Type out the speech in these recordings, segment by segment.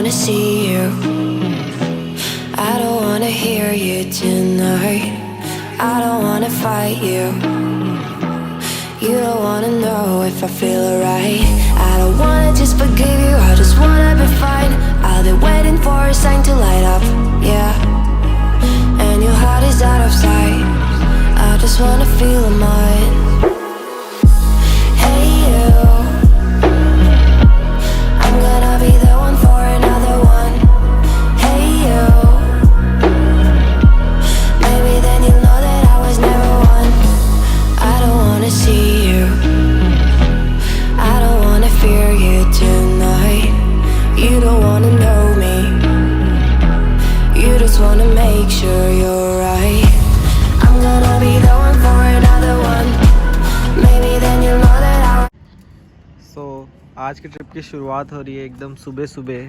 wanna see you. I don't wanna hear you tonight. I don't wanna fight you. You don't wanna know if I feel alright. I don't wanna just forgive you, I just wanna be fine. I'll be waiting for a sign to light up, yeah. And your heart is out of sight. I just wanna feel mine. Hey you, I'm gonna be the one for another one. Hey you, maybe then you'll know that I was never one. I don't wanna see you, I don't wanna fear you tonight. You don't wanna know me, you just wanna make sure you're right. I'm gonna be the one for another one. Maybe then you'll know that I. So, आज की trip की शुरुआत हो रही है एकदम सुबह सुबह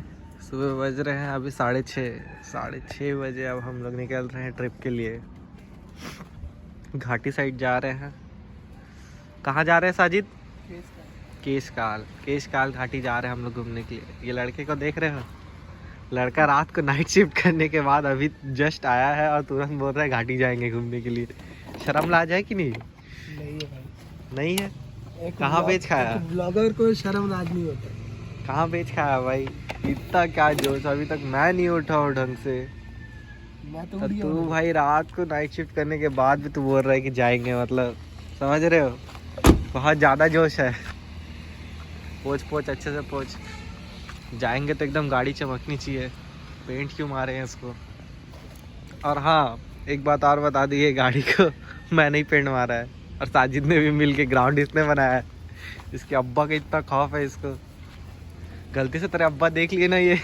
बज रहे हैं अभी 6:30 बजे। अब हम लोग निकल रहे हैं ट्रिप के लिए। घाटी साइड जा रहे हैं। कहाँ जा रहे हैं साजिद? केशकाल घाटी जा रहे हैं हम लोग घूमने के लिए। ये लड़के को देख रहे हो? लड़का रात को नाइट शिफ्ट करने के बाद अभी जस्ट आया है और तुरंत बोल रहा है घाटी जाएंगे घूमने के लिए। शर्म ला जाए कि नहीं? नहीं है भाई, नहीं है। कहाँ बेच खाया? ब्लॉगर को शर्म राज नहीं होता। कहाँ बेच खाया भाई? इतना क्या जोश, अभी तक मैं नहीं उठा हूँ ढंग से। मैं तो तू भाई रात को नाइट शिफ्ट करने के बाद भी तू बोल रहा है कि जाएंगे, मतलब समझ रहे हो? बहुत ज़्यादा जोश है। पोछ अच्छे से पोछ। जाएंगे तो एकदम गाड़ी चमकनी चाहिए। पेंट क्यों मारे हैं इसको? और हाँ, एक बात और बता दी, है गाड़ी को मैंने ही पेंट मारा है और साजिद ने भी मिल के ग्राउंड इसने बनाया है। इसके अब्बा का इतना खौफ है इसको। गलती से तेरे अब्बा देख लिए ना ये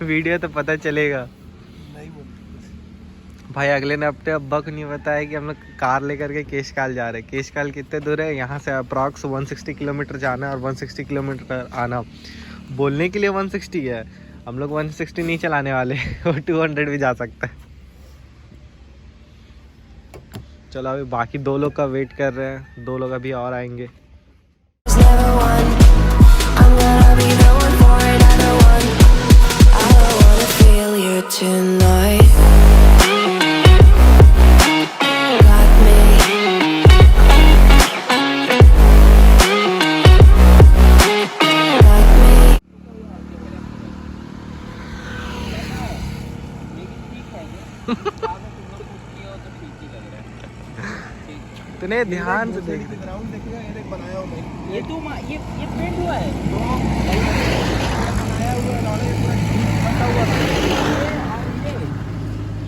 वीडियो तो पता चलेगा। नहीं भाई अगले ने अपने अब्बा को नहीं बताया कि हम लोग कार लेकर के केशकाल जा रहे हैं। केशकाल कितने दूर है यहाँ से? अप्रॉक्स 160 किलोमीटर जाना है और 160 किलोमीटर आना। बोलने के लिए 160 है, हम लोग 160 नहीं चलाने वाले वो 200 भी जा सकता है। चलो अभी बाकी 2 लोग का वेट कर रहे हैं, 2 लोग अभी और आएंगे। इतने ध्यान से देख। ग्राउंड देखेगा, ये देख बनाया हुआ है। ये पेंट हुआ है। बनाया हुआ है, बना हुआ है।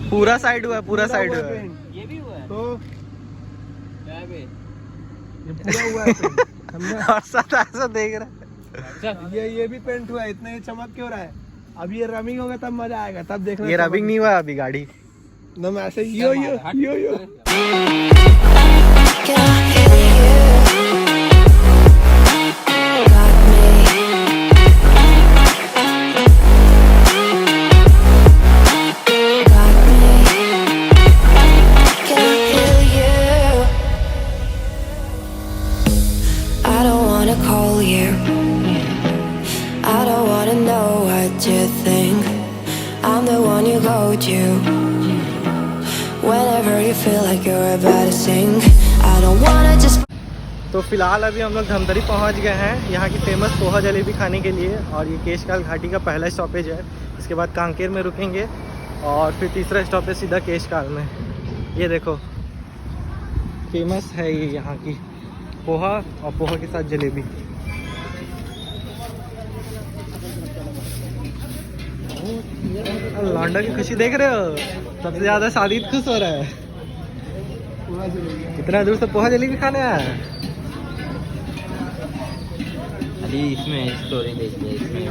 पूरा साइड हुआ है, पूरा साइड हुआ है। ये भी हुआ है तो क्या बे? ये पूरा हुआ है पेंट, समझा? और साथ ऐसा देख रहा है। ये भी पेंट हुआ है, इतना ये चमक क्यों रहा है? अब ये रबिंग होगा तब मजा आएगा, तब देखना। ये रबिंग नहीं हुआ अभी गाड़ी। एकदम ऐसे यो Can I hear you? Got me. Got me. Can I hear you? I don't wanna call you. I don't wanna know what you think. I'm the one you go to whenever you feel like you're about to sink. I don't wanna just. तो फिलहाल अभी हम लोग धमतरी पहुंच गए हैं यहाँ की फेमस पोहा जलेबी खाने के लिए। और ये केशकाल घाटी का पहला स्टॉपेज है। इसके बाद कांकेर में रुकेंगे और फिर तीसरा स्टॉपेज सीधा केशकाल में। ये देखो फेमस है ये यहाँ की पोहा, और पोहा के साथ जलेबी। लौंडा की खुशी देख रहे हो? सबसे ज़्यादा साजिद खुश हो रहा है। इतना दूर से पोहा जलेबी खाने आया है। अभी इसमें स्टोरी देखिए, इसमें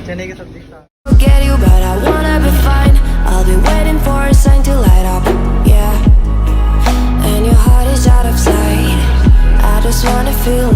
चने की सब्जी के साथ। Get you, but I wanna be fine. I'll be waiting for a sign to light up, yeah. And your heart is out of sight. I just wanna feel